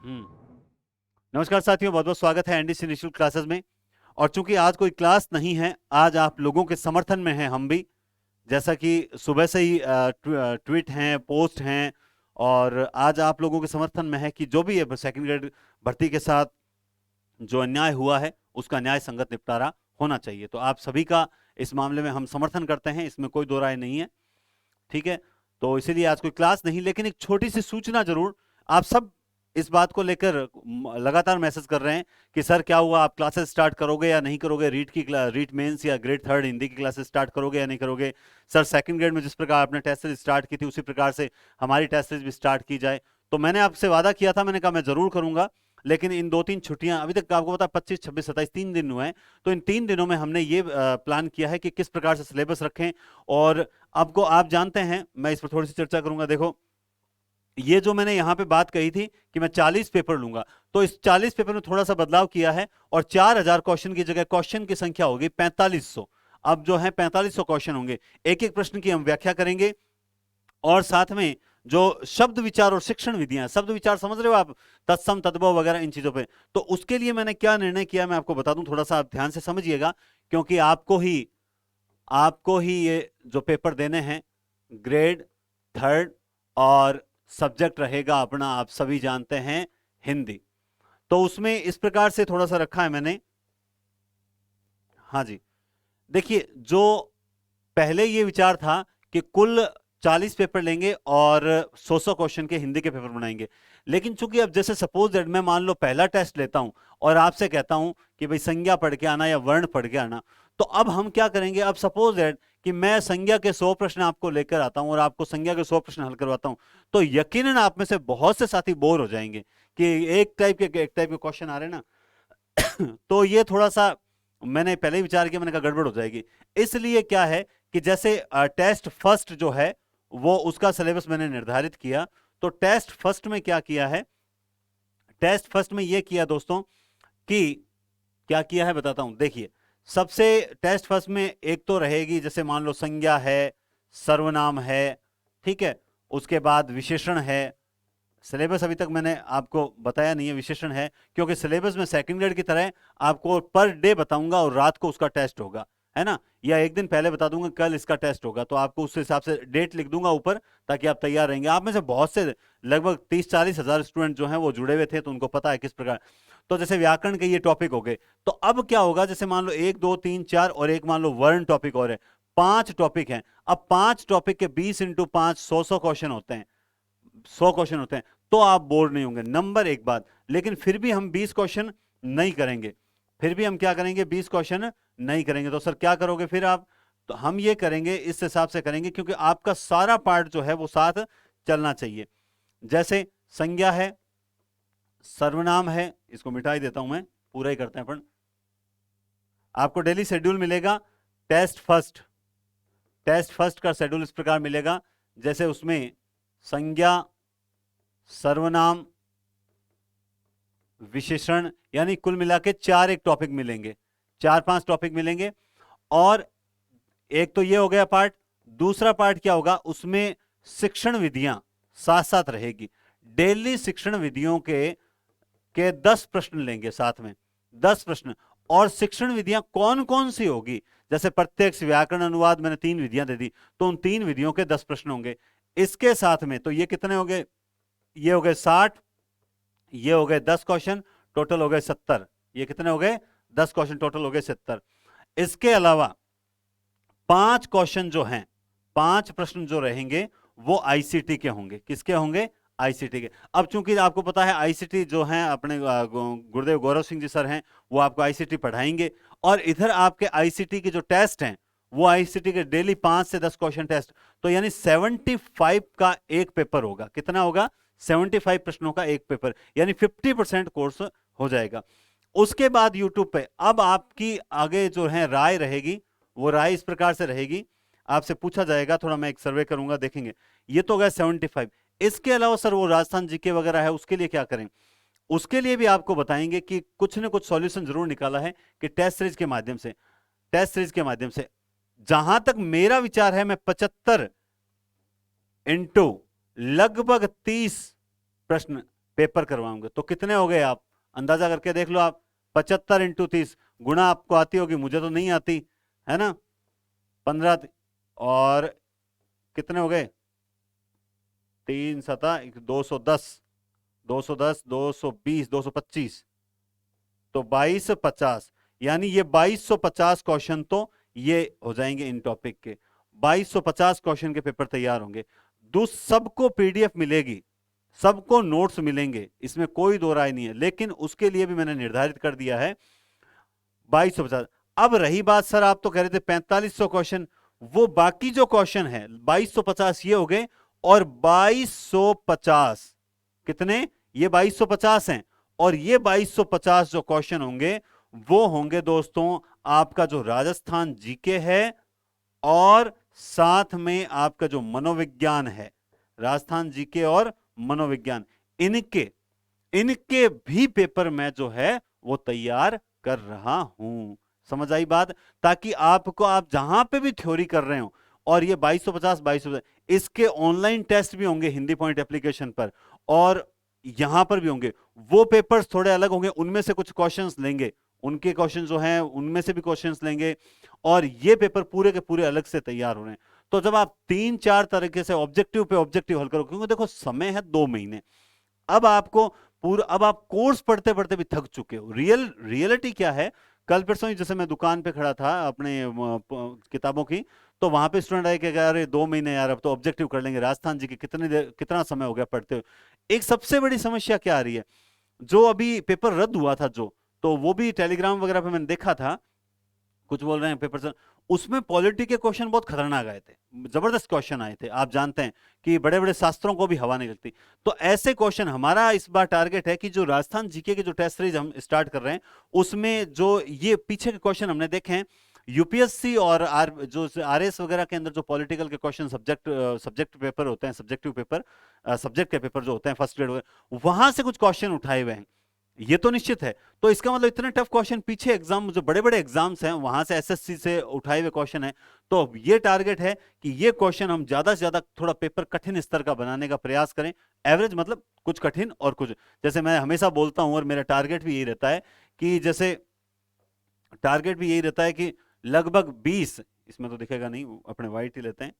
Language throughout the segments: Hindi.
नमस्कार साथियों, बहुत बहुत स्वागत है एनडीसी निशुल्क क्लासेस में। और चूंकि आज कोई क्लास नहीं है, आज आप लोगों के समर्थन में हैं हम भी। जैसा कि सुबह से ही ट्वीट हैं, पोस्ट हैं, और आज आप लोगों के समर्थन में है कि जो भी है सेकंड ग्रेड भर्ती के साथ जो अन्याय हुआ है उसका न्याय संगत निपटारा होना चाहिए। तो आप सभी का इस मामले में हम समर्थन करते हैं, इसमें कोई दो राय नहीं है। ठीक है, तो इसीलिए आज कोई क्लास नहीं, लेकिन एक छोटी सी सूचना जरूर। आप सब इस बात को लेकर लगातार मैसेज कर रहे हैं कि सर क्या हुआ, आप क्लासेस स्टार्ट करोगे या नहीं करोगे, रीट मेंस या ग्रेड थर्ड हिंदी की क्लासेस स्टार्ट करोगे या नहीं करोगे। सर सेकंड ग्रेड में जिस प्रकार आपने टेस्ट सीरीज स्टार्ट की थी उसी प्रकार से हमारी टेस्ट सीरीज भी स्टार्ट की जाए। तो मैंने आपसे वादा किया था, मैंने कहा मैं जरूर करूंगा, लेकिन इन 2-3 छुट्टियां अभी तक आपको पता 25, 26, 27 3 दिन हुए हैं। तो इन 3 दिनों में हमने ये प्लान किया है कि किस प्रकार से सिलेबस रखें। और आपको आप जानते हैं, मैं इस पर थोड़ी सी चर्चा करूंगा। देखो, ये जो मैंने यहां पे बात कही थी कि मैं 40 पेपर लूंगा, तो इस 40 पेपर में थोड़ा सा बदलाव किया है और 4000 क्वेश्चन की जगह क्वेश्चन की संख्या होगी 4500। अब जो है 4500 क्वेश्चन होंगे, एक एक प्रश्न की हम व्याख्या करेंगे। और साथ में जो शब्द विचार और शिक्षण विधियां, शब्द विचार समझ रहे हो आप, तत्सम तद्भव वगैरह इन चीजों पे, तो उसके लिए मैंने क्या निर्णय किया मैं आपको बता दूं, थोड़ा सा आप ध्यान से समझिएगा, क्योंकि आपको ही ये जो पेपर देने हैं ग्रेड थर्ड, और सब्जेक्ट रहेगा अपना, आप सभी जानते हैं, हिंदी। तो उसमें इस प्रकार से थोड़ा सा रखा है मैंने। हाँ जी, देखिए, जो पहले ये विचार था कि कुल 40 पेपर लेंगे और 100 क्वेश्चन के हिंदी के पेपर बनाएंगे। लेकिन चूंकि अब जैसे सपोज दैट मैं मान लो पहला टेस्ट लेता हूं और आपसे कहता हूं कि भाई संज्ञा पढ़ के आना या वर्ण पढ़ के आना, तो अब हम क्या करेंगे, अब सपोज दैट कि मैं संज्ञा के 100 प्रश्न आपको लेकर आता हूं और आपको संज्ञा के 100 प्रश्न हल करवाता हूं, तो यकीनन आप में से बहुत से साथी बोर हो जाएंगे कि एक टाइप के क्वेश्चन आ रहे हैं ना। तो ये थोड़ा सा मैंने पहले ही विचार किया, मैंने कहा गड़बड़ हो जाएगी। इसलिए क्या है कि जैसे टेस्ट फर्स्ट जो है वो उसका सिलेबस मैंने निर्धारित किया। तो टेस्ट फर्स्ट में क्या किया है, टेस्ट फर्स्ट में यह किया दोस्तों कि क्या किया है बताता हूं। देखिए, सबसे टेस्ट फर्स्ट में एक तो रहेगी, जैसे मान लो संज्ञा है, सर्वनाम है, ठीक है, उसके बाद विशेषण है। सिलेबस अभी तक मैंने आपको बताया नहीं है, विशेषण है, क्योंकि सिलेबस में सेकंड ग्रेड की तरह आपको पर डे बताऊंगा और रात को उसका टेस्ट होगा, है ना, या एक दिन पहले बता दूंगा कल इसका टेस्ट होगा, तो आपको उस हिसाब से डेट लिख दूंगा ऊपर, ताकि आप तैयार रहेंगे। आप में से बहुत से लगभग 30-40 हजार स्टूडेंट जो हैं वो जुड़े हुए थे, तो उनको पता है किस प्रकार। तो जैसे व्याकरण के ये टॉपिक हो गए, तो अब क्या होगा, जैसे मान लो 1, 2, 3, 4 और एक मान लो वर्ण टॉपिक और है, 5 टॉपिक हैं। अब 5 टॉपिक के 20 इंटू 5 100 क्वेश्चन होते हैं, 100 क्वेश्चन होते हैं, तो आप बोर नहीं होंगे, नंबर एक बात। लेकिन फिर भी हम 20 क्वेश्चन नहीं करेंगे, फिर भी हम क्या करेंगे, 20 क्वेश्चन नहीं करेंगे। तो सर क्या करोगे फिर आप, तो हम ये करेंगे, इस हिसाब से करेंगे, क्योंकि आपका सारा पार्ट जो है वो साथ चलना चाहिए। जैसे संज्ञा है, सर्वनाम है, इसको मिटा ही देता हूं मैं, पूरा ही करते हैं अपन। आपको डेली शेड्यूल मिलेगा, टेस्ट फर्स्ट, टेस्ट फर्स्ट का शेड्यूल इस प्रकार मिलेगा, जैसे उसमें संज्ञा, सर्वनाम, विशेषण, यानी कुल मिला के 4 एक टॉपिक मिलेंगे, 4-5 टॉपिक मिलेंगे। और एक तो ये हो गया पार्ट। दूसरा पार्ट क्या होगा, उसमें शिक्षण विधियां साथ साथ रहेगी। डेली शिक्षण विधियों के 10 प्रश्न लेंगे साथ में, 10 प्रश्न। और शिक्षण विधियां कौन कौन सी होगी, जैसे प्रत्यक्ष, व्याकरण, अनुवाद, मैंने 3 विधियां दे दी, तो उन 3 विधियों के 10 प्रश्न होंगे इसके साथ में। तो ये कितने हो गए, ये हो गए 60, ये हो गए 10 क्वेश्चन, टोटल हो गए 70। ये कितने हो गए, 10 क्वेश्चन, टोटल हो गए 70। इसके अलावा 5 क्वेश्चन जो हैं, 5 प्रश्न जो रहेंगे वो आईसीटी के होंगे। किसके होंगे, आईसीटी के। अब चूंकि आपको पता है आईसीटी जो हैं अपने गुरुदेव गौरव सिंह जी सर हैं, वो आपको आईसीटी पढ़ाएंगे। और इधर आपके आईसीटी के जो टेस्ट हैं वो आईसीटी के डेली 5 से 10 क्वेश्चन टेस्ट, तो यानी 75 का एक पेपर होगा। कितना होगा, 75 प्रश्नों का एक पेपर, यानी 50% कोर्स हो जाएगा। उसके बाद यूट्यूब पे अब आपकी आगे जो है राय रहेगी, वो राय इस प्रकार से रहेगी, आपसे पूछा जाएगा, थोड़ा मैं एक सर्वे करूंगा, देखेंगे। ये तो गया 75। इसके अलावा सर वो राजस्थान जीके वगैरह है, उसके लिए क्या करें, उसके लिए भी आपको बताएंगे कि कुछ ना कुछ सॉल्यूशन जरूर निकाला है कि टेस्ट सीरीज के माध्यम से, टेस्ट सीरीज के माध्यम से जहां तक मेरा विचार है, मैं 75 इंटू लगभग 30 प्रश्न पेपर करवाऊंगे। तो कितने हो गए आप अंदाजा करके देख लो आप, 75 इंटू 30, गुणा आपको आती होगी, मुझे तो नहीं आती, है ना, 15 और कितने हो गए, 3 सता 210, 210, 220, 225, तो 2250, यानी ये 2250 क्वेश्चन तो ये हो जाएंगे इन टॉपिक के, 2250 क्वेश्चन के पेपर तैयार होंगे। सबको पीडीएफ मिलेगी, सबको नोट्स मिलेंगे, इसमें कोई दो राय नहीं है, लेकिन उसके लिए भी मैंने निर्धारित कर दिया है 2250। अब रही बात, सर आप तो कह रहे थे 4500 क्वेश्चन, वो बाकी जो क्वेश्चन है 2250 ये हो गए, और 2250 कितने, ये 2250 हैं, और ये 2250 जो क्वेश्चन होंगे वो होंगे दोस्तों आपका जो राजस्थान जीके है, और साथ में आपका जो मनोविज्ञान है, राजस्थान जीके और मनोविज्ञान, इनके इनके भी पेपर मैं जो है वो तैयार कर रहा हूं। समझ आई बात, ताकि आपको, आप जहां पे भी थ्योरी कर रहे हो, और ये 2250 2250 इसके ऑनलाइन टेस्ट भी होंगे हिंदी पॉइंट एप्लीकेशन पर, और यहां पर भी होंगे। वो पेपर्स थोड़े अलग होंगे, उनमें से कुछ क्वेश्चंस लेंगे, उनके क्वेश्चन जो हैं उनमें से भी क्वेश्चंस लेंगे, और ये पेपर पूरे के पूरे अलग से तैयार हो रहे हैं। तो जब आप 3-4 तरीके से ऑब्जेक्टिव पे ऑब्जेक्टिव हल करो, क्योंकि देखो समय है 2 महीने, अब आपको अब आप कोर्स पढ़ते पढ़ते भी थक चुके हो। रियलिटी क्या है, कल परसों ही जैसे मैं दुकान पे खड़ा था अपने किताबों की, तो वहां पे स्टूडेंट आए कि अरे 2 महीने यार, अब तो ऑब्जेक्टिव कर लेंगे, राजस्थान जी की कितना समय हो गया पढ़ते हुए। एक सबसे बड़ी समस्या क्या आ रही है, जो अभी पेपर रद्द हुआ था जो, तो वो भी टेलीग्राम वगैरह पे मैंने देखा था, कुछ बोल रहे हैं पेपर से, उसमें पॉलिटी के क्वेश्चन बहुत खतरनाक आए थे, जबरदस्त क्वेश्चन आए थे। आप जानते हैं कि बड़े बड़े शास्त्रों को भी हवा नहीं लगती। तो ऐसे क्वेश्चन, हमारा इस बार टारगेट है कि जो राजस्थान जीके के जो टेस्ट सीरीज हम स्टार्ट कर रहे हैं, उसमें जो ये पीछे के क्वेश्चन हमने देखे हैं, यूपीएससी और जो आरएस वगैरह के अंदर जो पॉलिटिकल के क्वेश्चन सब्जेक्ट पेपर होते हैं, सब्जेक्टिव पेपर, सब्जेक्ट के पेपर जो होते हैं फर्स्ट ग्रेड, वहां से कुछ क्वेश्चन उठाए हुए हैं, ये तो निश्चित है। तो इसका मतलब इतने टफ क्वेश्चन पीछे एग्जाम, जो बड़े बड़े एग्जाम्स हैं वहां से एसएससी से उठाए हुए क्वेश्चन है। तो ये टारगेट है कि ये क्वेश्चन हम ज्यादा से ज्यादा थोड़ा पेपर कठिन स्तर का बनाने का प्रयास करें। एवरेज मतलब कुछ कठिन और कुछ, जैसे मैं हमेशा बोलता हूं और मेरा टारगेट भी यही रहता है कि जैसे टारगेट भी यही रहता है कि लगभग 20, इसमें तो दिखेगा नहीं, अपने वाइट ही लेते हैं,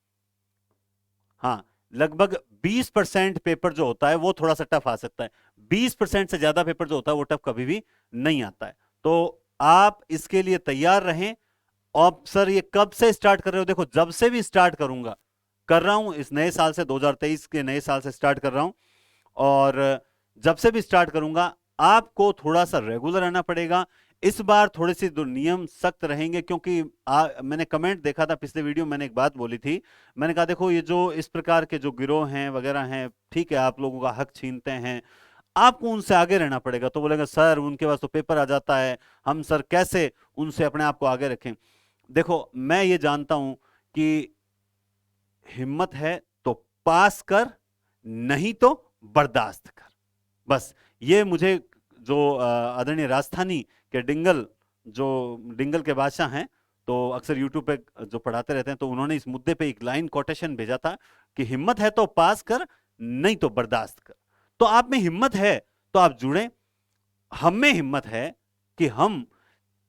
हाँ, लगभग 20% पेपर जो होता है वो थोड़ा सा टफ आ सकता है, 20% से ज्यादा पेपर जो होता है वो टफ कभी भी नहीं आता है। तो आप इसके लिए तैयार रहें। और सर ये कब से स्टार्ट कर रहे हो, देखो जब से भी स्टार्ट करूंगा, कर रहा हूं, इस नए साल से 2023 के नए साल से स्टार्ट कर रहा हूं, और जब से भी स्टार्ट करूंगा आपको थोड़ा सा रेगुलर रहना पड़ेगा। इस बार थोड़े से नियम सख्त रहेंगे, क्योंकि मैंने कमेंट देखा था, पिछले वीडियो में मैंने एक बात बोली थी, मैंने कहा देखो ये जो इस प्रकार के जो गिरोह हैं वगैरह हैं, ठीक है आप लोगों का हक छीनते हैं, आपको उनसे आगे रहना पड़ेगा। तो बोलेगा सर उनके पास तो पेपर आ जाता है, हम सर कैसे उनसे अपने आप को आगे रखें। देखो मैं ये जानता हूं कि हिम्मत है तो पास कर, नहीं तो बर्दाश्त कर, बस ये मुझे जो आदरणीय राजस्थानी के डिंगल के बादशाह हैं, तो अक्सर यूट्यूब पे जो पढ़ाते रहते हैं, तो उन्होंने इस मुद्दे पे एक लाइन कोटेशन भेजा था कि हिम्मत है तो पास कर, नहीं तो बर्दाश्त कर। तो आप में हिम्मत है तो आप जुड़ें, हम में हिम्मत है कि हम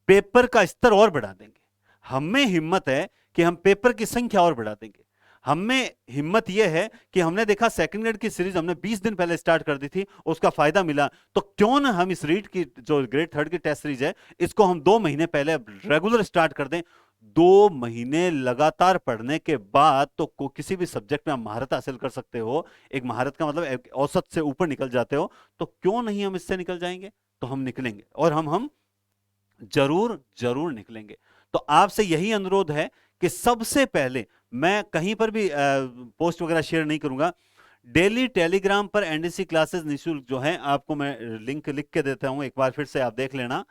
पेपर का स्तर और बढ़ा देंगे, हम में हिम्मत है कि हम पेपर की संख्या और बढ़ा देंगे, हम में हिम्मत यह है कि हमने देखा सेकंड ग्रेड की सीरीज हमने 20 दिन पहले स्टार्ट कर दी थी, उसका फायदा मिला, तो क्यों ना हम इस रीड की जो ग्रेड थर्ड की टेस्ट सीरीज है इसको हम 2 महीने पहले रेगुलर स्टार्ट कर दें। 2 महीने लगातार पढ़ने के बाद तो किसी भी सब्जेक्ट में आप महारत हासिल कर सकते हो, एक महारत का मतलब एक औसत से ऊपर निकल जाते हो, तो क्यों नहीं हम इससे निकल जाएंगे। तो हम निकलेंगे, और हम जरूर जरूर निकलेंगे। तो आपसे यही अनुरोध है कि सबसे पहले, मैं कहीं पर भी पोस्ट वगैरह शेयर नहीं करूंगा, डेली टेलीग्राम पर एनडीसी क्लासेस निःशुल्क जो है, आपको मैं लिंक लिख के देता हूं, एक बार फिर से आप देख लेना।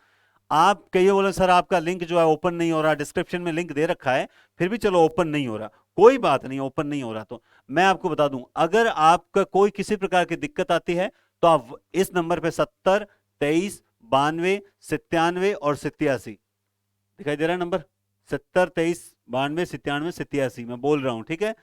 आप कहिए बोले सर आपका लिंक जो है ओपन नहीं हो रहा, डिस्क्रिप्शन में लिंक दे रखा है, फिर भी चलो ओपन नहीं हो रहा, कोई बात नहीं, ओपन नहीं हो रहा तो मैं आपको बता दूं, अगर आपका कोई किसी प्रकार की दिक्कत आती है तो आप इस नंबर पे 70 23 92 97 और 87, दिखाई दे रहा है नंबर, 70 23 92 97 87, मैं बोल रहा हूं, ठीक है,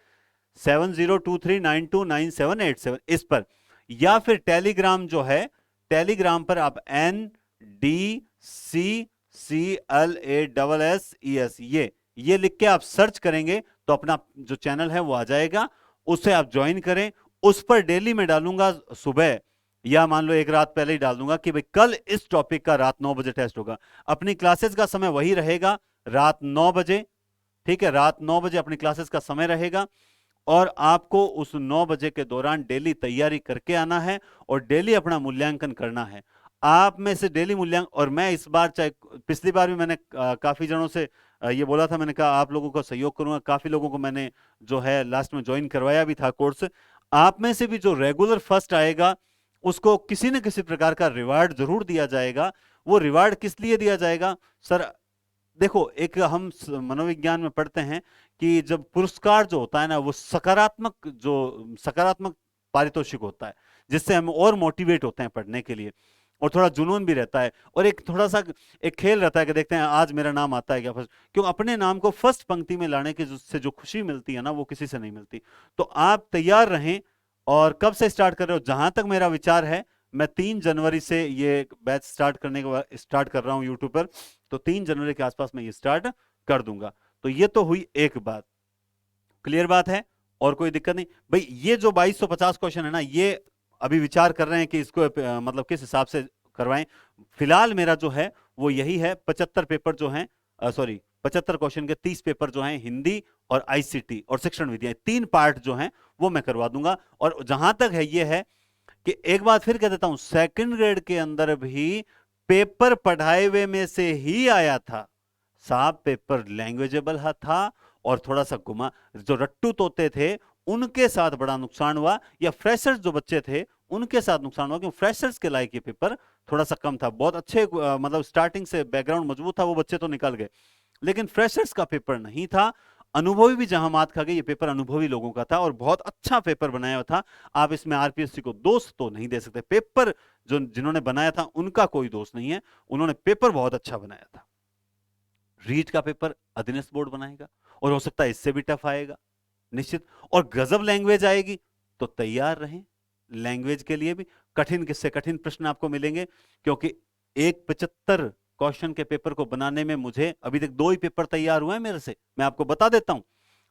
7023929787, इस पर या फिर टेलीग्राम जो है, टेलीग्राम पर आप NDCCLASSES ये लिख के आप सर्च करेंगे तो अपना जो चैनल है वो आ जाएगा, उसे आप ज्वाइन करें। उस पर डेली मैं डालूंगा सुबह, या मान लो एक रात पहले ही डाल दूंगा कि भाई कल इस टॉपिक का रात 9 बजे टेस्ट होगा। अपनी क्लासेस का समय वही रहेगा, रात 9 बजे, ठीक है, रात 9 बजे अपनी क्लासेस का समय रहेगा। और आपको उस 9 बजे के दौरान डेली तैयारी करके आना है और डेली अपना मूल्यांकन करना है। आप में से डेली मूल्यांकन, और मैं इस बार, चाहे पिछली बार भी मैंने काफी जनों से ये बोला था, मैंने कहा आप लोगों का सहयोग करूंगा, काफी लोगों को मैंने जो है लास्ट में ज्वाइन करवाया भी था कोर्स। आप में से भी जो रेगुलर फर्स्ट आएगा उसको किसी न किसी प्रकार का रिवार्ड जरूर दिया जाएगा। वो रिवार्ड किस लिए दिया जाएगा सर? देखो, एक हम मनोविज्ञान में पढ़ते हैं कि जब पुरस्कार जो होता है ना, वो सकारात्मक पारितोषिक होता है, जिससे हम और मोटिवेट होते हैं पढ़ने के लिए, और थोड़ा जुनून भी रहता है, और एक थोड़ा सा एक खेल रहता है कि देखते हैं आज मेरा नाम आता है क्या फर्स्ट। क्यों? अपने नाम को फर्स्ट पंक्ति में लाने की से जो खुशी मिलती है ना, वो किसी से नहीं मिलती। तो आप तैयार रहें। और कब से स्टार्ट कर रहे हो? जहां तक मेरा विचार है, मैं 3 जनवरी से ये बैच स्टार्ट कर रहा हूं यूट्यूब पर, तो 3 जनवरी के आसपास मैं ये स्टार्ट कर दूंगा। तो ये तो हुई एक बात, क्लियर बात है, और कोई दिक्कत नहीं भाई। ये जो 2250 क्वेश्चन है ना, ये अभी विचार कर रहे हैं कि इसको मतलब किस हिसाब से करवाएं। फिलहाल मेरा जो है वो यही है, 75 पेपर जो हैं, सॉरी 75 क्वेश्चन के 30 पेपर जो हैं, हिंदी और आईसीटी और शिक्षण विद्या, 3 पार्ट जो हैं वो मैं करवा दूंगा। और जहां तक है ये है कि एक बात फिर कह देता हूं, सेकंड ग्रेड के अंदर भी पेपर पढ़ाए हुए में से ही आया था साहब, पेपर लैंग्वेजेबल था और थोड़ा सा घुमा। जो रट्टू तोते थे उनके साथ बड़ा नुकसान हुआ, या फ्रेशर्स जो बच्चे थे उनके साथ नुकसान हुआ, क्योंकि फ्रेशर्स के लायक ये पेपर थोड़ा सा कम था। बहुत अच्छे मतलब स्टार्टिंग से बैकग्राउंड मजबूत था, वो बच्चे तो निकल गए, लेकिन फ्रेशर्स का पेपर नहीं था। अनुभवी भी जहां मात खा गई, ये पेपर अनुभवी लोगों का था और बहुत अच्छा पेपर बनाया हुआ था। आप इसमें आरपीएससी को दोष तो नहीं दे सकते, पेपर जो जिन्होंने बनाया था उनका कोई दोष नहीं है, उन्होंने पेपर बहुत अच्छा बनाया था। रीट का पेपर अधीनस्थ बोर्ड बनाएगा, और हो सकता है इससे भी टफ आएगा निश्चित, और गजब लैंग्वेज आएगी, तो तैयार रहें लैंग्वेज के लिए भी। कठिन किससे कठिन प्रश्न आपको मिलेंगे, क्योंकि एक 75 क्वेश्चन के पेपर को बनाने में मुझे अभी तक 2 ही पेपर तैयार हुए हैं मेरे से, मैं आपको बता देता हूं।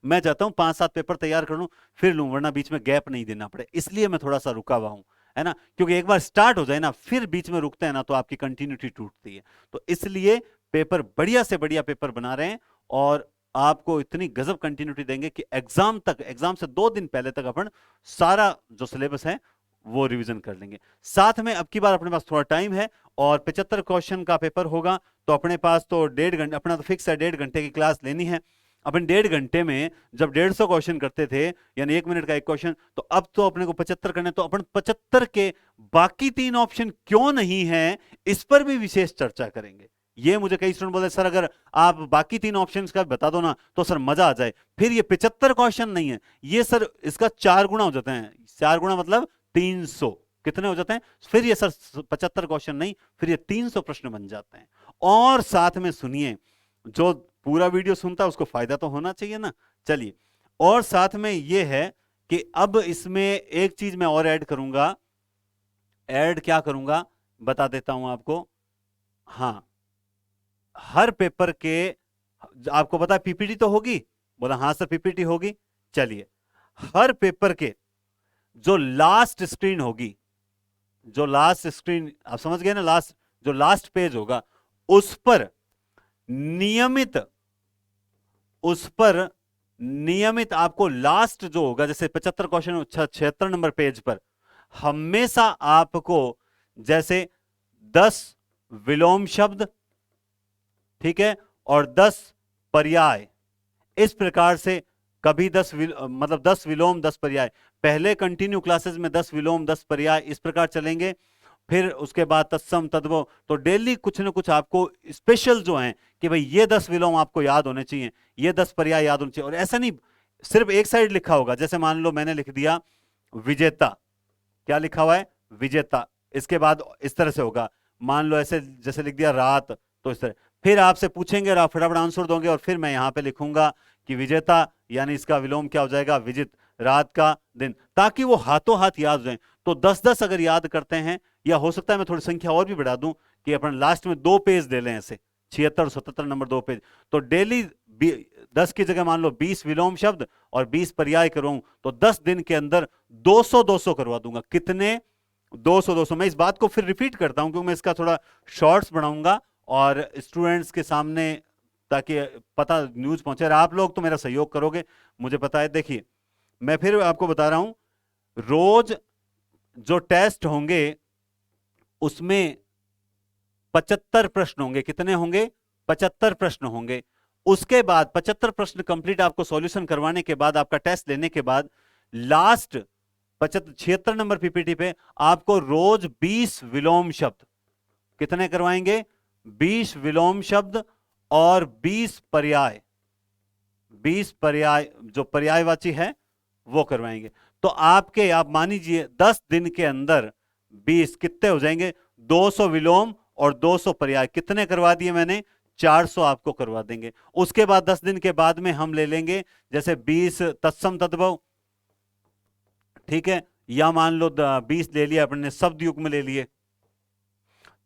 मैं चाहता हूं 5-7 पेपर तैयार कर लूं फिर लूं, वरना बीच में गैप नहीं देना पड़े, इसलिए मैं थोड़ा सा रुका हुआ हूं, है ना। क्योंकि एक बार स्टार्ट हो जाए ना, फिर बीच में रुकते हैं ना, तो आपकी कंटिन्यूटी टूटती है। तो इसलिए पेपर बढ़िया से बढ़िया पेपर बना रहे हैं, और आपको इतनी गजब कंटिन्यूटी देंगे कि एग्जाम तक, एग्जाम से 2 दिन पहले तक अपन सारा जो सिलेबस है वो रिवीजन कर लेंगे। साथ में अब की बार अपने पास थोड़ा टाइम है, और 75 क्वेश्चन का पेपर होगा, तो अपने पास तो 1.5 घंटे, अपना तो फिक्स है 1.5 घंटे की क्लास लेनी है। अपन 1.5 घंटे में जब 150 क्वेश्चन करते थे, यानी 1 मिनट का एक क्वेश्चन, तो अब तो अपने को 75 करने, तो अपन 75 के बाकी 3 ऑप्शन क्यों नहीं है, इस पर भी विशेष चर्चा करेंगे। ये मुझे कई स्टूडेंट बोले, सर अगर आप बाकी 3 ऑप्शंस का बता दो ना, तो सर मजा आ जाए। फिर ये 75 क्वेश्चन नहीं है, ये सर इसका 4 गुना हो जाते हैं। 4 गुना मतलब 300, कितने हो जाते हैं फिर ये सर? 75 क्वेश्चन नहीं, फिर ये 300 प्रश्न बन जाते हैं। और साथ में सुनिए, जो पूरा वीडियो सुनता है उसको फायदा तो होना चाहिए ना। चलिए, और साथ में ये है कि अब इसमें एक चीज मैं और ऐड करूंगा। ऐड क्या करूंगा बता देता हूं आपको। हाँ, हर पेपर के, आपको पता है पीपीटी तो होगी? बोला हाँ सर पीपीटी होगी। चलिए, हर पेपर के जो लास्ट स्क्रीन होगी, जो लास्ट स्क्रीन, आप समझ गए ना, लास्ट जो लास्ट पेज होगा, उस पर नियमित, उस पर नियमित आपको लास्ट जो होगा, जैसे 75 क्वेश्चन 76 नंबर पेज पर हमेशा आपको जैसे 10 विलोम शब्द, ठीक है, और 10 पर्याय, इस प्रकार से कभी 10 मतलब 10 विलोम 10 पर्याय, पहले कंटिन्यू क्लासेस में 10 विलोम 10 पर्याय इस प्रकार चलेंगे। फिर उसके बाद तत्सम तद्भव, तो डेली कुछ ना कुछ आपको स्पेशल जो है कि भाई ये 10 विलोम आपको याद होने चाहिए, ये 10 पर्याय याद होने चाहिए। और ऐसा नहीं सिर्फ एक साइड लिखा होगा, जैसे मान लो मैंने लिख दिया विजेता, क्या लिखा हुआ है? विजेता। इसके बाद इस तरह से होगा, मान लो ऐसे जैसे लिख दिया रात, तो इस तरह। फिर आपसे पूछेंगे, आप फटाफट आंसर दोगे, और फिर मैं यहां पे लिखूंगा कि विजेता, यानी इसका विलोम क्या हो जाएगा? विजित। रात का दिन, ताकि वो हाथों हाथ याद हो जाए। तो 10-10 अगर याद करते हैं, या हो सकता है मैं थोड़ी संख्या और भी बढ़ा दूं कि अपन लास्ट में 2 पेज ले लें, ऐसे 76 और 77 नंबर 2 पेज। तो डेली 10 की जगह मान लो 20 विलोम शब्द और 20 पर्याय करवाऊं, तो 10 दिन के अंदर 200-200 करवा दूंगा। कितने? 200-200। मैं इस बात को फिर रिपीट करता हूं क्योंकि मैं इसका थोड़ा शॉर्ट्स बनाऊंगा और स्टूडेंट्स के सामने, ताकि पता न्यूज पहुंचे। और आप लोग तो मेरा सहयोग करोगे, मुझे पता है। देखिए, मैं फिर आपको बता रहा हूं, रोज जो टेस्ट होंगे उसमें 75 प्रश्न होंगे। कितने होंगे? 75 प्रश्न होंगे। उसके बाद 75 प्रश्न कंप्लीट आपको सॉल्यूशन करवाने के बाद, आपका टेस्ट लेने के बाद, लास्ट 76 नंबर पीपीटी पे आपको रोज 20 विलोम शब्द, कितने करवाएंगे? 20 विलोम शब्द और 20 पर्याय, 20 पर्याय जो पर्यायवाची है वो करवाएंगे। तो आपके, आप मान लीजिए 10 दिन के अंदर 20 कितने हो जाएंगे? 200 विलोम और 200 पर्याय। कितने करवा दिए मैंने? 400 आपको करवा देंगे। उसके बाद 10 दिन के बाद में हम ले लेंगे जैसे 20 तत्सम तद्भव, ठीक है, या मान लो 20 ले लिया अपने शब्द युग में ले लिए।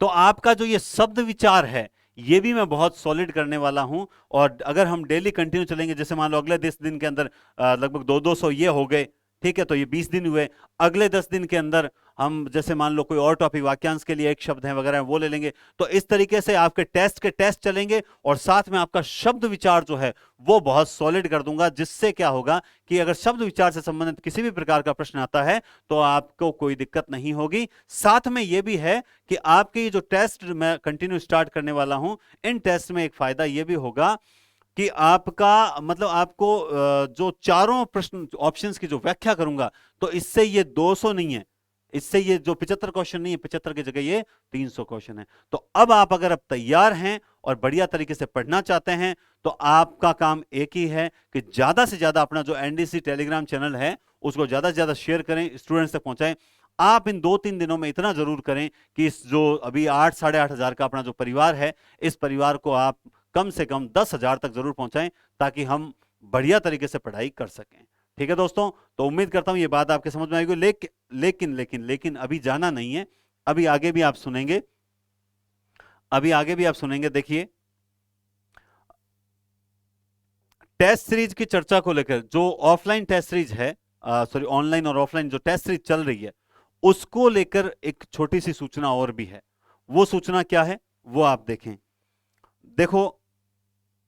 तो आपका जो ये शब्द विचार है ये भी मैं बहुत सॉलिड करने वाला हूं। और अगर हम डेली कंटिन्यू चलेंगे, जैसे मान लो अगले 10 दिन के अंदर लगभग 200 ये हो गए, ठीक है, तो ये 20 दिन हुए। अगले 10 दिन के अंदर हम जैसे मान लो कोई और टॉपिक, वाक्यांश के लिए एक शब्द है वगैरह, वो ले लेंगे। तो इस तरीके से आपके टेस्ट के टेस्ट चलेंगे और साथ में आपका शब्द विचार जो है वो बहुत सॉलिड कर दूंगा, जिससे क्या होगा कि अगर शब्द विचार से संबंधित किसी भी प्रकार का प्रश्न आता है तो आपको कोई दिक्कत नहीं होगी। साथ में यह भी है कि आपके ये जो टेस्ट मैं कंटिन्यू स्टार्ट करने वाला हूं, इन टेस्ट में एक फायदा यह भी होगा कि आपका मतलब आपको जो चारों प्रश्न ऑप्शंस की जो व्याख्या करूंगा, तो इससे ये 200 नहीं है, इससे ये जो 75 क्वेश्चन नहीं है, 75 की जगह ये 300 क्वेश्चन है। तो अब आप अगर अब तैयार हैं और बढ़िया तरीके से पढ़ना चाहते हैं, तो आपका काम एक ही है कि ज्यादा से ज्यादा अपना जो एनडीसी टेलीग्राम चैनल है उसको ज्यादा से ज्यादा शेयर करें, स्टूडेंट्स तक पहुंचाएं। आप इन 2-3 दिनों में इतना जरूर करें कि इस जो अभी 8-8.5 हजार का अपना जो परिवार है, इस परिवार को आप कम से कम 10,000 तक जरूर पहुंचाएं, ताकि हम बढ़िया तरीके से पढ़ाई कर सकें। ठीक है दोस्तों, तो उम्मीद करता हूं ये बात आपके समझ में आएगी। लेकिन अभी जाना नहीं है, अभी आगे भी आप सुनेंगे, अभी आगे भी आप सुनेंगे। देखिए, टेस्ट सीरीज की चर्चा को लेकर, जो ऑफलाइन टेस्ट सीरीज है, सॉरी ऑनलाइन और ऑफलाइन जो टेस्ट सीरीज चल रही है, उसको लेकर एक छोटी सी सूचना और भी है। वो सूचना क्या है वो आप देखें। देखो,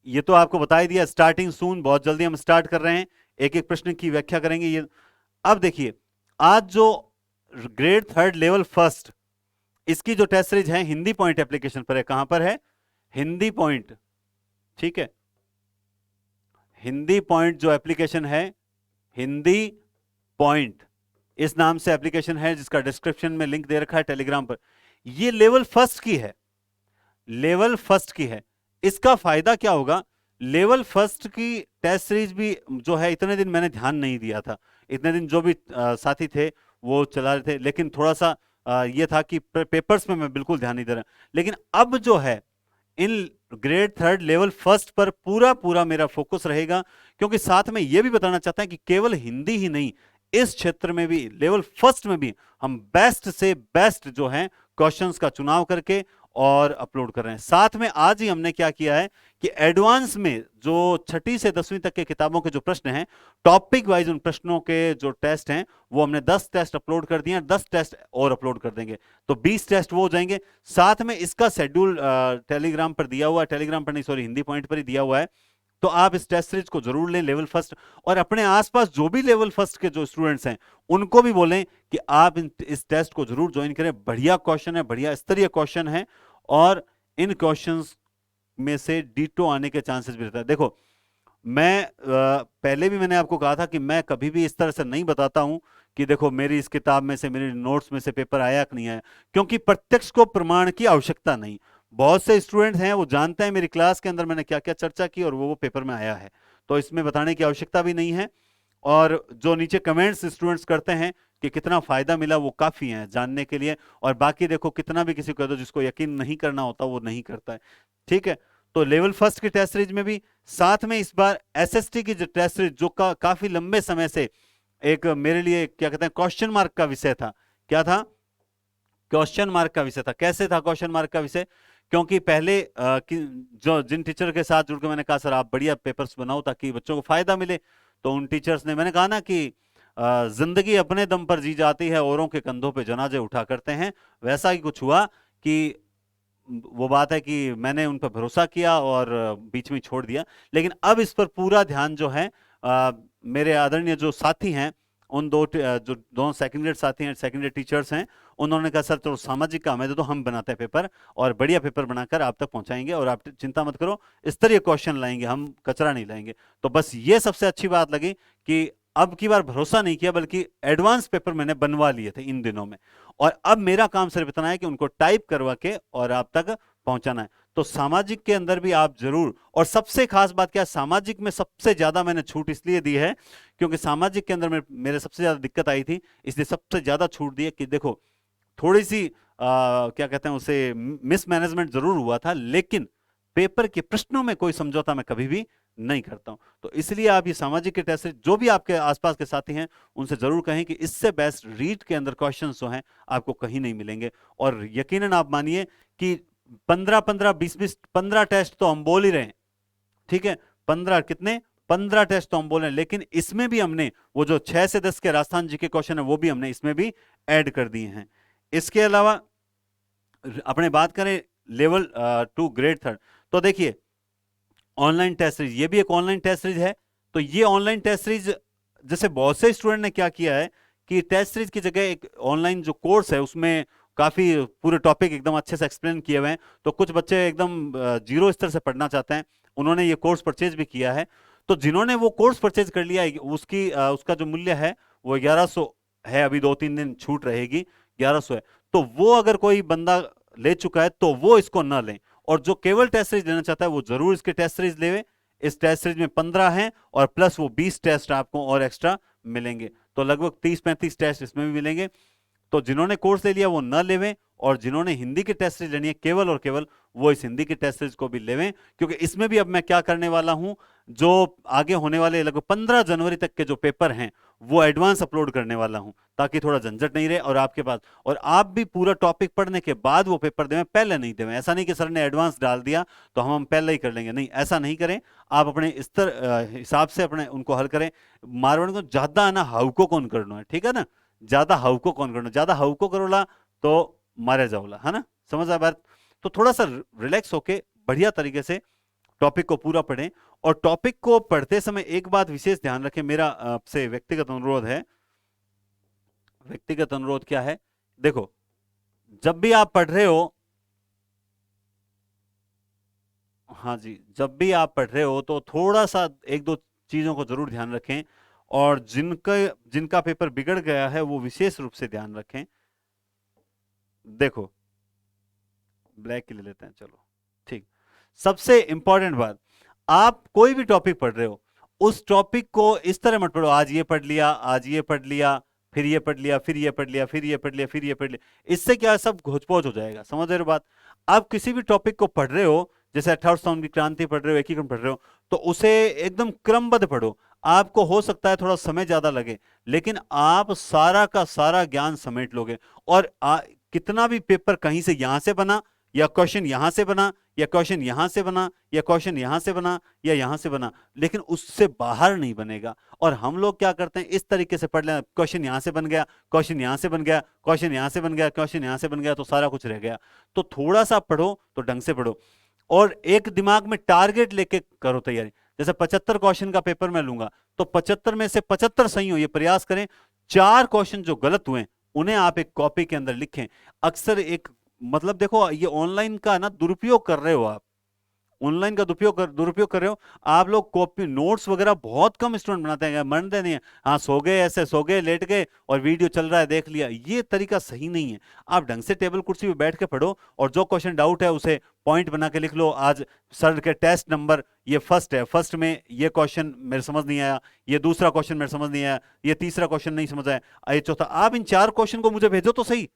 ये तो आपको बता ही दिया, स्टार्टिंग सून, बहुत जल्दी हम स्टार्ट कर रहे हैं, एक एक प्रश्न की व्याख्या करेंगे। ये अब देखिए, आज जो ग्रेड 3 लेवल फर्स्ट, इसकी जो टेस्ट सीरीज है हिंदी पॉइंट एप्लीकेशन पर है। कहां पर है? हिंदी पॉइंट, ठीक है, हिंदी पॉइंट जो एप्लीकेशन है, हिंदी पॉइंट इस नाम से एप्लीकेशन है, जिसका डिस्क्रिप्शन में लिंक दे रखा है टेलीग्राम पर। ये लेवल फर्स्ट की है, लेवल फर्स्ट की है। इसका फायदा क्या होगा? लेवल फर्स्ट की टेस्ट सीरीज भी जो है, इतने दिन मैंने ध्यान नहीं दिया था, इतने दिन जो भी साथी थे वो चला रहे थे, लेकिन थोड़ा सा ये था कि पेपर्स में मैं बिल्कुल ध्यान नहीं दे रहा। लेकिन अब जो है इन ग्रेड 3 लेवल फर्स्ट पर पूरा पूरा मेरा फोकस रहेगा, क्योंकि साथ में यह भी बताना चाहता है कि केवल हिंदी ही नहीं, इस क्षेत्र में भी लेवल फर्स्ट में भी हम बेस्ट से बेस्ट जो है क्वेश्चंस का चुनाव करके और अपलोड कर रहे हैं। साथ में आज ही हमने क्या किया है कि एडवांस में जो 6ठी से 10वीं तक के किताबों के जो प्रश्न हैं, टॉपिक वाइज उन प्रश्नों के जो टेस्ट हैं, वो हमने 10 टेस्ट अपलोड कर दिए हैं, 10 टेस्ट और अपलोड कर देंगे, तो 20 टेस्ट वो हो जाएंगे। साथ में इसका शेड्यूल टेलीग्राम पर दिया हुआ है, टेलीग्राम पर नहीं सॉरी हिंदी पॉइंट पर ही दिया हुआ है। तो आप इस टेस्ट सीरीज को जरूर लें, लेवल फर्स्ट, और अपने आसपास जो भी लेवल फर्स्ट के जो स्टूडेंट्स हैं उनको भी बोलें कि आप इस टेस्ट को जरूर ज्वाइन करें। बढ़िया क्वेश्चन है, बढ़िया स्तरीय क्वेश्चन है, और इन क्वेश्चंस में से डीटो आने के चांसेस भी रहता है। देखो, मैं पहले भी मैंने आपको कहा था कि मैं कभी भी इस तरह से नहीं बताता हूं कि देखो मेरी इस किताब में से, मेरे नोट्स में से पेपर आया कि नहीं आया, क्योंकि प्रत्यक्ष को प्रमाण की आवश्यकता नहीं। बहुत से स्टूडेंट्स हैं वो जानते हैं मेरी क्लास के अंदर मैंने क्या क्या चर्चा की और वो पेपर में आया है, तो इसमें बताने की आवश्यकता भी नहीं है। और जो नीचे कमेंट्स स्टूडेंट्स करते हैं कि कितना फायदा मिला, वो काफी है जानने के लिए। और बाकी देखो, कितना भी किसी को कह दो, जिसको यकीन नहीं करना होता वो नहीं करता है, ठीक है। तो लेवल फर्स्ट की टेस्ट सीरीज में भी, साथ में इस बार एसएसटी की जो टेस्ट सीरीज जो काफी लंबे समय से एक मेरे लिए क्या कहते हैं क्वेश्चन मार्क का विषय था। क्या था? क्वेश्चन मार्क का विषय था। कैसे था क्वेश्चन मार्क का विषय? क्योंकि पहले जो जिन टीचर के साथ जुड़ के मैंने कहा सर आप बढ़िया पेपर्स बनाओ ताकि बच्चों को फायदा मिले, तो उन टीचर्स ने, मैंने कहा ना कि जिंदगी अपने दम पर जी जाती है, औरों के कंधों पे जनाजे उठा करते हैं, वैसा ही कुछ हुआ कि वो बात है कि मैंने उन पर भरोसा किया और बीच में छोड़ दिया। लेकिन अब इस पर पूरा ध्यान जो है मेरे आदरणीय जो साथी हैं, उन जो दोनों सेकंड ग्रेड साथी हैं, सेकंड ग्रेड टीचर्स हैं, उन्होंने कहा सर तो सामाजिक काम है तो हम बनाते हैं पेपर और बढ़िया पेपर बनाकर आप तक पहुंचाएंगे और आप चिंता मत करो, स्तरीय क्वेश्चन लाएंगे, हम कचरा नहीं लाएंगे। तो बस ये सबसे अच्छी बात लगी कि अब की बार भरोसा नहीं किया बल्कि एडवांस पेपर मैंने बनवा लिए थे इन दिनों में, और अब मेरा काम सिर्फ इतना है कि उनको टाइप करवा के और आप तक पहुंचाना है। तो सामाजिक के अंदर भी आप जरूर, और सबसे खास बात क्या, सामाजिक में सबसे ज्यादा मैंने छूट इसलिए दी है क्योंकि सामाजिक के अंदर मेरे सबसे ज्यादा दिक्कत आई थी, इसलिए सबसे ज्यादा छूट दी है कि देखो थोड़ी सी क्या कहते हैं उसे, मिसमैनेजमेंट जरूर हुआ था, लेकिन पेपर के प्रश्नों में कोई समझौता मैं कभी भी नहीं करता हूं। तो इसलिए आप ये सामाजिक के टेस्ट जो भी आपके आसपास के साथी हैं उनसे जरूर कहें कि इससे बेस्ट रीड के अंदर क्वेश्चंस जो हैं आपको कहीं नहीं मिलेंगे। और यकीनन आप मानिए कि 15-15, 20-20, 15 टेस्ट तो हम बोल ही रहे हैं, ठीक है, 15 कितने, 15 टेस्ट तो हम बोल रहे हैं, लेकिन इसमें भी हमने वो जो 6 से 10 के राजस्थान जी के क्वेश्चन है वो भी हमने इसमें भी ऐड कर दिए हैं। इसके अलावा अपने बात करें लेवल 2 ग्रेड 3, तो देखिए ऑनलाइन टेस्ट सीरीज, ये भी एक ऑनलाइन टेस्ट सीरीज है। तो ये ऑनलाइन टेस्ट सीरीज, जैसे बहुत से स्टूडेंट ने क्या किया है कि टेस्ट सीरीज की जगह एक ऑनलाइन जो कोर्स है उसमें काफी पूरे टॉपिक एकदम अच्छे से एक्सप्लेन किए हुए हैं, तो कुछ बच्चे एकदम जीरो स्तर से पढ़ना चाहते हैं, उन्होंने ये कोर्स परचेज भी किया है। तो जिन्होंने वो कोर्स परचेज कर लिया उसका जो मूल्य है वो 1100 है, अभी 2-3 दिन छूट रहेगी, 1100 है। तो वो अगर कोई बंदा ले चुका है तो वो इसको ना लें, और जो केवल टेस्ट सीरीज लेना चाहता है वो जरूर इसके टेस्ट सीरीज लेवे। इस टेस्ट सीरीज में 15 हैं और प्लस वो 20 टेस्ट आपको और एक्स्ट्रा मिलेंगे, तो लगभग 30-35 टेस्ट इसमें भी मिलेंगे। तो जिन्होंने कोर्स ले लिया वो न लेवें, और जिन्होंने हिंदी की टेस्ट सीरीज लेनी है केवल और केवल वो इस हिंदी की टेस्ट सीरीज को भी लेवें, क्योंकि इसमें भी अब मैं क्या करने वाला हूं, जो आगे होने वाले लगभग 15 जनवरी तक के जो पेपर हैं वो एडवांस अपलोड करने वाला हूं, ताकि थोड़ा झंझट नहीं रहे और आपके पास, और आप भी पूरा टॉपिक पढ़ने के बाद वो पेपर देवें, पहले नहीं देवें। ऐसा नहीं कि सर ने एडवांस डाल दिया तो हम पहले ही कर लेंगे, नहीं, ऐसा नहीं करें। आप अपने स्तर हिसाब से अपने उनको हल करें। मारवाड़ को ज्यादा ना हाउको कौन करना है, ठीक है ना, ज्यादा हाउको कौन करना, ज्यादा हाउको करोला तो मारे जाओला, है ना, समझ आ बात। तो थोड़ा सा रिलैक्स होके बढ़िया तरीके से टॉपिक को पूरा पढ़ें, और टॉपिक को पढ़ते समय एक बात विशेष ध्यान रखें, मेरा आपसे व्यक्तिगत अनुरोध है। व्यक्तिगत अनुरोध क्या है, देखो जब भी आप पढ़ रहे हो, हाँ जी, जब भी आप पढ़ रहे हो तो थोड़ा सा एक दो चीजों को जरूर ध्यान रखें, और जिनका पेपर बिगड़ गया है वो विशेष रूप से ध्यान रखें। देखो ब्लैक के ले लेते हैं, चलो ठीक। सबसे इंपॉर्टेंट बात, आप कोई भी टॉपिक पढ़ रहे हो उस टॉपिक को इस तरह मत पढ़ो, आज ये पढ़ लिया, आज ये पढ़ लिया, फिर ये पढ़ लिया, फिर ये पढ़ लिया, फिर ये पढ़ लिया, फिर ये पढ़ लिया। इससे क्या है, सब घोच-पोच हो जाएगा, समझ रहे हो बात। आप किसी भी टॉपिक को पढ़ रहे हो, जैसे 18 की क्रांति पढ़ रहे हो, एकीकरण पढ़ रहे हो, तो उसे एकदम क्रमबद्ध पढ़ो। आपको हो सकता है थोड़ा समय ज्यादा लगे, लेकिन आप सारा का सारा ज्ञान समेट लोगे। और कितना भी पेपर कहीं से यहां से बना, या क्वेश्चन यहां से बना, या क्वेश्चन यहां से बना, या क्वेश्चन यहां से बना, या यहां से बना, लेकिन उससे बाहर नहीं बनेगा। और हम लोग क्या करते हैं, इस तरीके से पढ़ लें, क्वेश्चन यहां से बन गया, क्वेश्चन यहां से बन गया, क्वेश्चन यहां से बन गया, क्वेश्चन यहां से बन गया, तो सारा कुछ रह गया। तो थोड़ा सा पढ़ो तो ढंग से पढ़ो, और एक दिमाग में टारगेट लेके करो तैयारी। जैसे 75 क्वेश्चन का पेपर मैं लूंगा, तो 75 में से 75 सही हो, ये प्रयास करें। 4 क्वेश्चन जो गलत हुए उन्हें आप एक कॉपी के अंदर लिखें। अक्सर एक, मतलब देखो, ये ऑनलाइन का ना दुरुपयोग कर रहे हो आप, ऑनलाइन का दुरुपयोग कर रहे हो आप लोग। कॉपी नोट्स वगैरह बहुत कम स्टूडेंट बनाते हैं, मानते नहीं है, हाँ सो गए, ऐसे सो गए, लेट गए और वीडियो चल रहा है देख लिया, ये तरीका सही नहीं है। आप ढंग से टेबल कुर्सी पे बैठ के पढ़ो, और जो क्वेश्चन डाउट है उसे पॉइंट बना के लिख लो। आज सर के टेस्ट नंबर ये फर्स्ट है, फर्स्ट में ये क्वेश्चन मेरे समझ नहीं आया, ये दूसरा क्वेश्चन मेरे समझ नहीं आया, ये तीसरा क्वेश्चन नहीं समझ आया, ये चौथा। आप इन 4 क्वेश्चन को मुझे भेजो तो सही,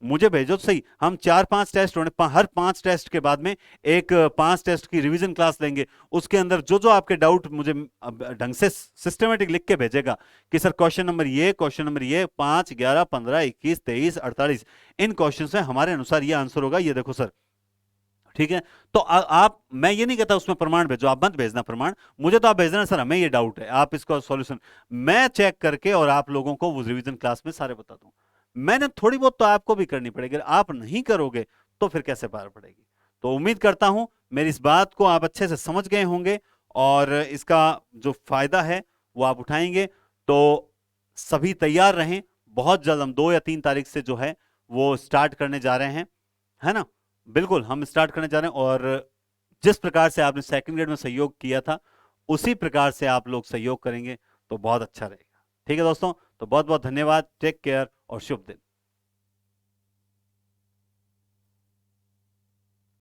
मुझे भेजो तो सही, हम 4-5 टेस्ट होने, हर 5 टेस्ट के बाद में एक 5 टेस्ट की रिवीजन क्लास लेंगे। उसके अंदर जो जो आपके डाउट मुझे ढंग से सिस्टमेटिक लिख के भेजेगा कि सर क्वेश्चन नंबर ये, क्वेश्चन नंबर ये, 5, 11, 15, 21, 23, 48, इन क्वेश्चन में हमारे अनुसार ये आंसर होगा, ये देखो सर। ठीक है, तो आप, मैं ये नहीं कहता उसमें प्रमाण भेजो, आप मत भेजना प्रमाण, मुझे तो आप भेजना सर हमें ये डाउट है, आप इसका सॉल्यूशन, मैं चेक करके और आप लोगों को वो रिवीजन क्लास में सारे बता दूं। मैंने थोड़ी बहुत तो आपको भी करनी पड़ेगी, आप नहीं करोगे तो फिर कैसे पार पड़ेगी। तो उम्मीद करता हूं मेरी इस बात को आप अच्छे से समझ गए होंगे और इसका जो फायदा है वो आप उठाएंगे। तो सभी तैयार रहें, बहुत जल्द हम 2 या 3 तारीख से जो है वो स्टार्ट करने जा रहे हैं, है ना। बिल्कुल हम स्टार्ट करने जा रहे हैं, और जिस प्रकार से आपने सेकंड ग्रेड में सहयोग किया था उसी प्रकार से आप लोग सहयोग करेंगे तो बहुत अच्छा रहेगा। ठीक है दोस्तों, तो बहुत बहुत धन्यवाद, टेक केयर और शुभ दिन।